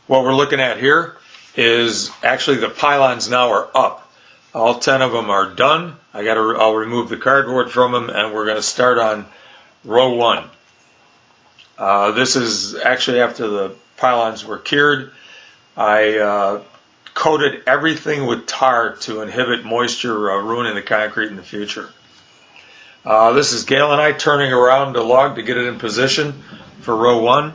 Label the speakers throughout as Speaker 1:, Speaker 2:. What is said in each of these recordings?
Speaker 1: What we're looking at here is actually the pylons now are up. All 10 of them are done. I'll remove the cardboard from them, and we're going to start on row 1. This is actually after the pylons were cured. I coated everything with tar to inhibit moisture ruining the concrete in the future. This is Gail and I turning around the log to get it in position for row 1.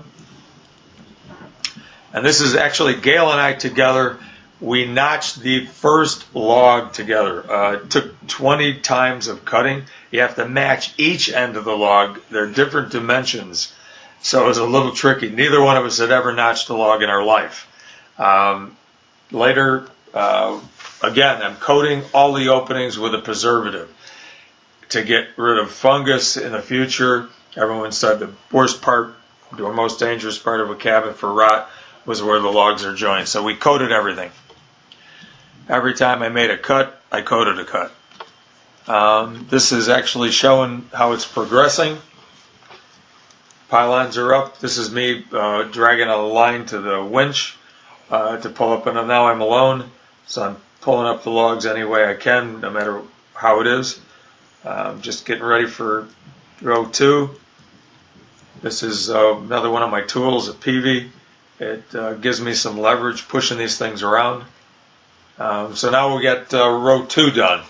Speaker 1: And this is actually Gail and I together. We notched the first log together. It took 20 times of cutting. You have to match each end of the log. They're different dimensions, so it was a little tricky. Neither one of us had ever notched a log in our life. Later, again, I'm coating all the openings with a preservative to get rid of fungus in the future. Everyone said the worst part, the most dangerous part of a cabin for rot was where the logs are joined. So we coated everything. Every time I made a cut, I coated a cut. This is actually showing how it's progressing. Pylons are up. This is me dragging a line to the winch to pull up, and now I'm alone, so I'm pulling up the logs any way I can, no matter how it is. Just getting ready for row 2. This is another one of my tools, a Peavey. It gives me some leverage pushing these things around. So now we get row 2 done,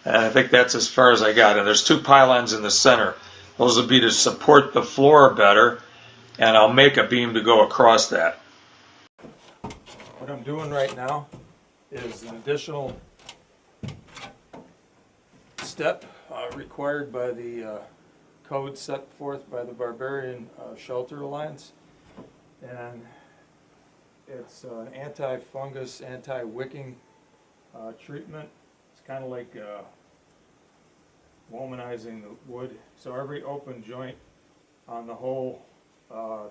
Speaker 1: and I think that's as far as I got. And there's 2 pylons in the center. Those will be to support the floor better, and I'll make a beam to go across that. What I'm doing right now is an additional step required by the code set forth by the Barbarian Shelter Alliance, and it's an anti-fungus, anti-wicking treatment. It's kind of like womanizing the wood. So every open joint on the whole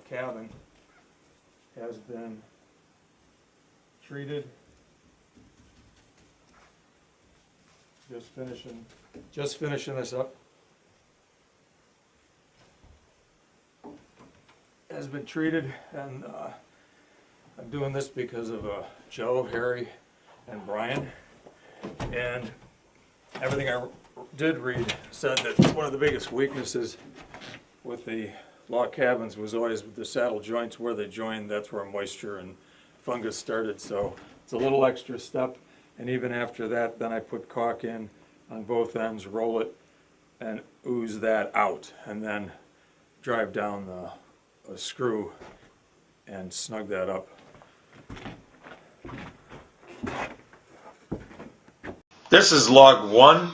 Speaker 1: cabin has been treated. Just finishing this up. Has been treated, and I'm doing this because of Joe, Harry, and Brian. And everything I did read said that one of the biggest weaknesses with the log cabins was always with the saddle joints where they joined. That's where moisture and fungus started. So it's a little extra step. And even after that, then I put caulk in on both ends, roll it, and ooze that out, and then drive down a screw and snug that up. This is log 1.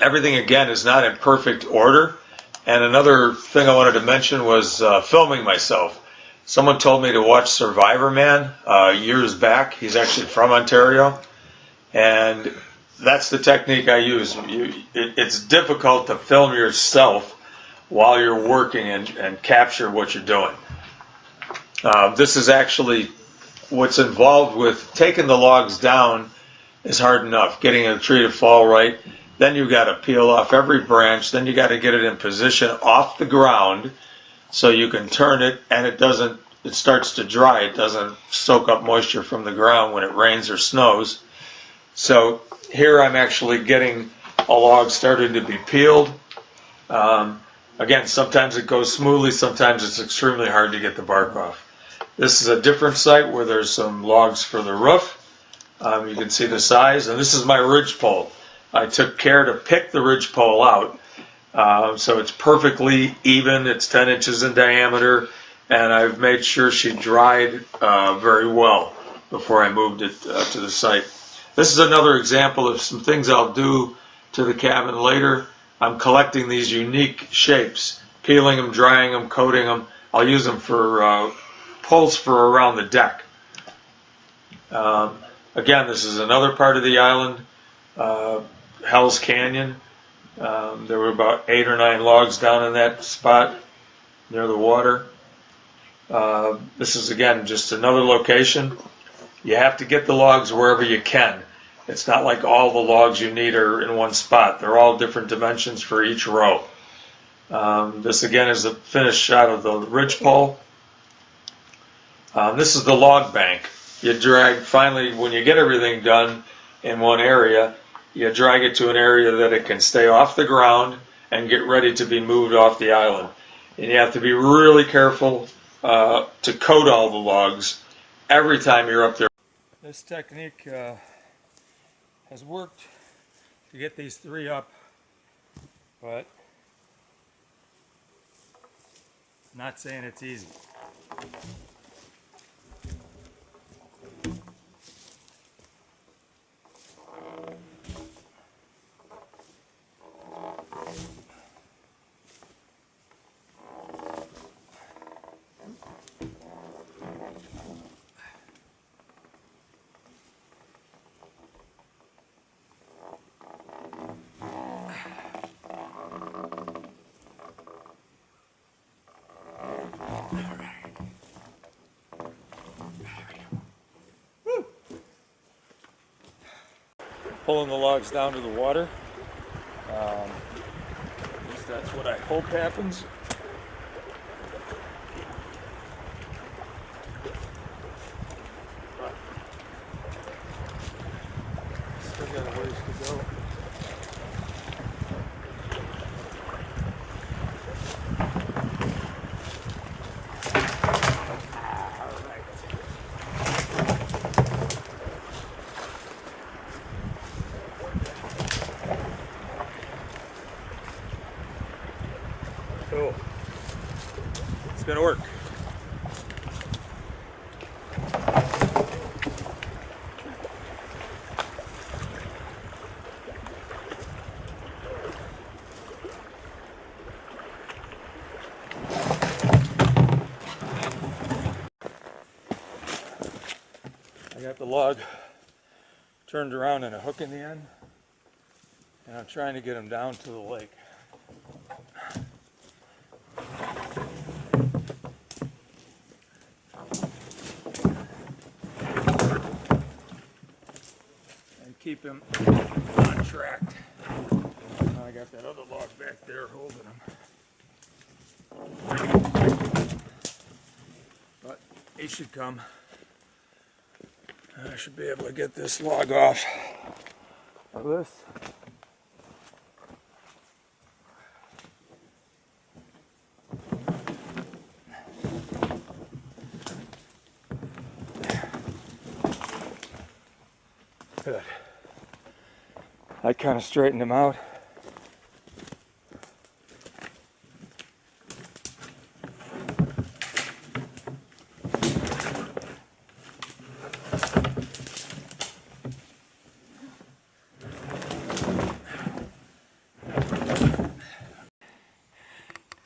Speaker 1: Everything again is not in perfect order. And another thing I wanted to mention was filming myself. Someone told me to watch Survivor Man years back. He's actually from Ontario, and that's the technique I use. It's difficult to film yourself while you're working and capture what you're doing. This is actually what's involved with taking the logs down is hard enough. Getting a tree to fall right, then you've got to peel off every branch, then you got to get it in position off the ground so you can turn it, and it starts to dry. It doesn't soak up moisture from the ground when it rains or snows. So here I'm actually getting a log starting to be peeled. Again, sometimes it goes smoothly, sometimes it's extremely hard to get the bark off. This is a different site where there's some logs for the roof. You can see the size, and this is my ridge pole. I took care to pick the ridge pole out, so it's perfectly even. It's 10 inches in diameter, and I've made sure she dried very well before I moved it to the site. This is another example of some things I'll do to the cabin later. I'm collecting these unique shapes, peeling them, drying them, coating them. I'll use them for poles for around the deck. Again, this is another part of the island, Hell's Canyon. There were about 8 or 9 logs down in that spot near the water. This is, again, just another location. You have to get the logs wherever you can. It's not like all the logs you need are in one spot. They're all different dimensions for each row. This again is a finished shot of the ridge pole. This is the log bank. You drag, finally, when you get everything done in one area, you drag it to an area that it can stay off the ground and get ready to be moved off the island. And you have to be really careful to coat all the logs every time you're up there. This technique has worked to get these 3 up, but I'm not saying it's easy. Pulling the logs down to the water. At least that's what I hope happens. Still got a ways to go. So, it's gonna work. I got the log turned around and a hook in the end, and I'm trying to get them down to the lake. Keep him on track. I got that other log back there holding him. But he should come. I should be able to get this log off of this. Good. I kind of straightened him out.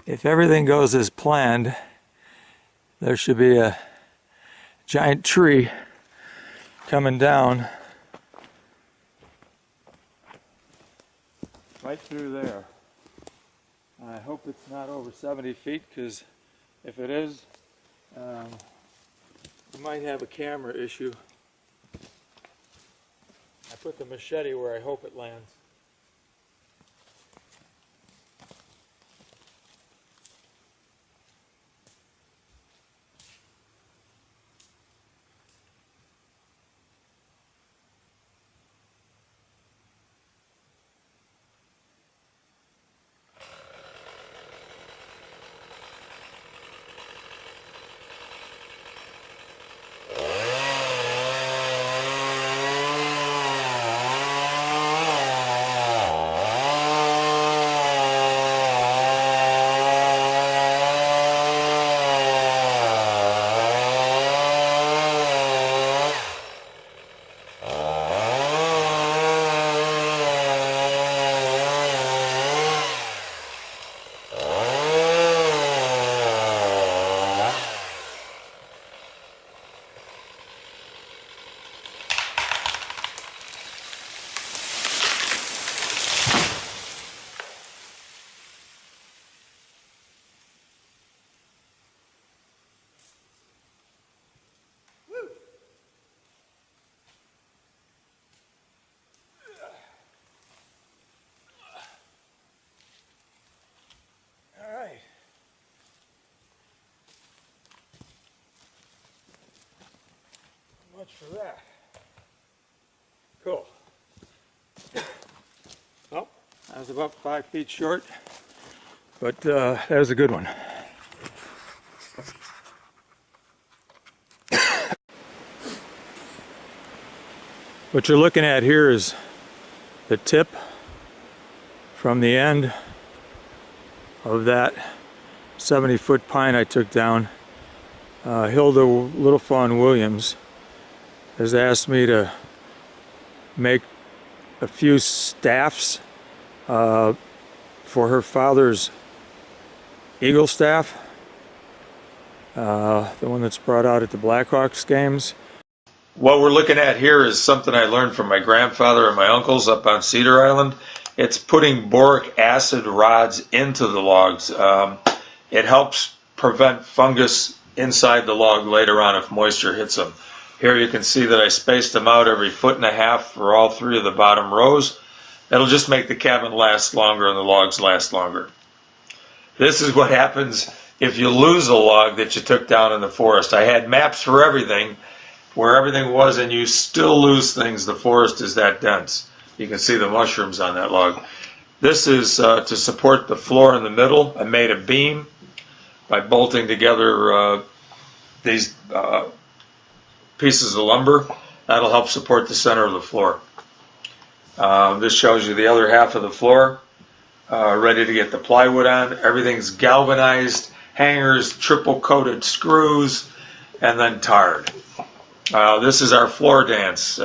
Speaker 1: If everything goes as planned, there should be a giant tree coming down right through there. I hope it's not over 70 feet, because if it is, we might have a camera issue. I put the machete where I hope it lands. much for that. Cool. Well, I was about 5 feet short, but that was a good one. What you're looking at here is the tip from the end of that 70-foot pine I took down. Hilda Littlefawn Williams has asked me to make a few staffs for her father's eagle staff, the one that's brought out at the Blackhawks games. What we're looking at here is something I learned from my grandfather and my uncles up on Cedar Island. It's putting boric acid rods into the logs. It helps prevent fungus inside the log later on if moisture hits them. Here you can see that I spaced them out every 1.5 feet for all 3 of the bottom rows. That'll just make the cabin last longer and the logs last longer. This is what happens if you lose a log that you took down in the forest. I had maps for everything, where everything was, and you still lose things. The forest is that dense. You can see the mushrooms on that log. This is to support the floor in the middle. I made a beam by bolting together these pieces of lumber. That'll help support the center of the floor. This shows you the other half of the floor, ready to get the plywood on. Everything's galvanized, hangers, triple coated screws, and then tarred. This is our floor dance.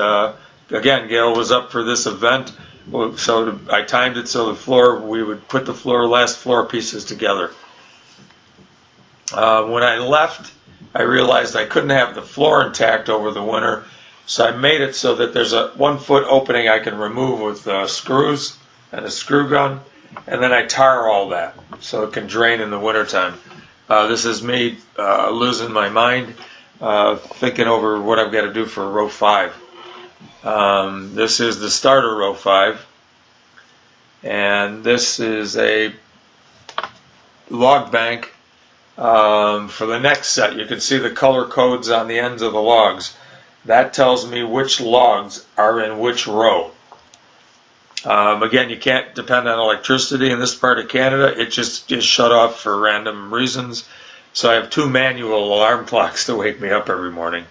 Speaker 1: Again, Gail was up for this event, so I timed it so the floor, we would put the last floor pieces together. When I left, I realized I couldn't have the floor intact over the winter, so I made it so that there's a 1-foot opening I can remove with screws and a screw gun, and then I tar all that so it can drain in the wintertime. This is me losing my mind, thinking over what I've got to do for row 5. This is the starter row 5, and this is a log bank for the next set. You can see the color codes on the ends of the logs. That tells me which logs are in which row. Again, you can't depend on electricity in this part of Canada. It just is shut off for random reasons. So I have 2 manual alarm clocks to wake me up every morning.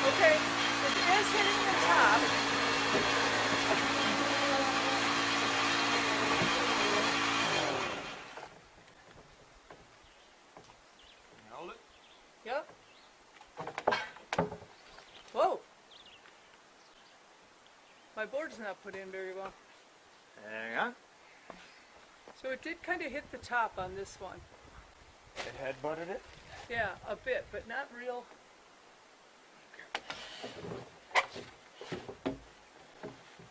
Speaker 2: Okay, it is hitting the top.
Speaker 1: Hold it.
Speaker 2: Yep. Whoa. My board's not put in very well.
Speaker 1: Hang on.
Speaker 2: So it did kind of hit the top on this one.
Speaker 1: It head-butted it.
Speaker 2: Yeah, a bit, but not real.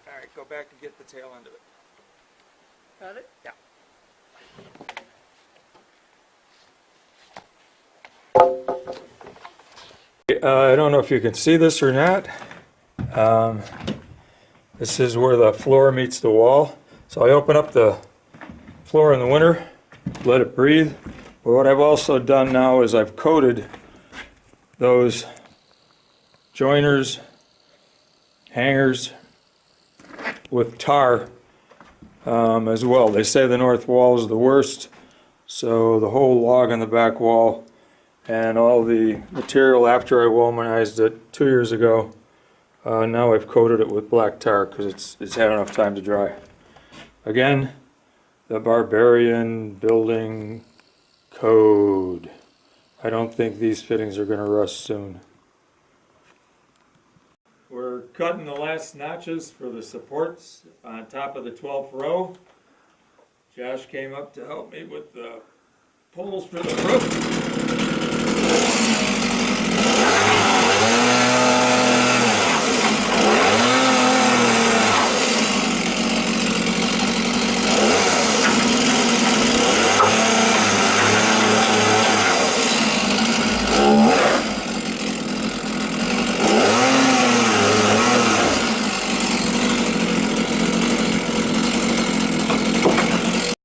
Speaker 1: Alright, go back and get the tail end of it.
Speaker 2: Got it?
Speaker 1: Yeah. I don't know if you can see this or not. This is where the floor meets the wall. So I open up the floor in the winter, let it breathe. But what I've also done now is I've coated those joiners, hangers with tar as well. They say the north wall is the worst, so the whole log on the back wall and all the material after I womanized it 2 years ago, now I've coated it with black tar because it's had enough time to dry. Again, the Barbarian Building Code. I don't think these fittings are going to rust soon. We're cutting the last notches for the supports on top of the 12th row. Josh came up to help me with the poles for the roof.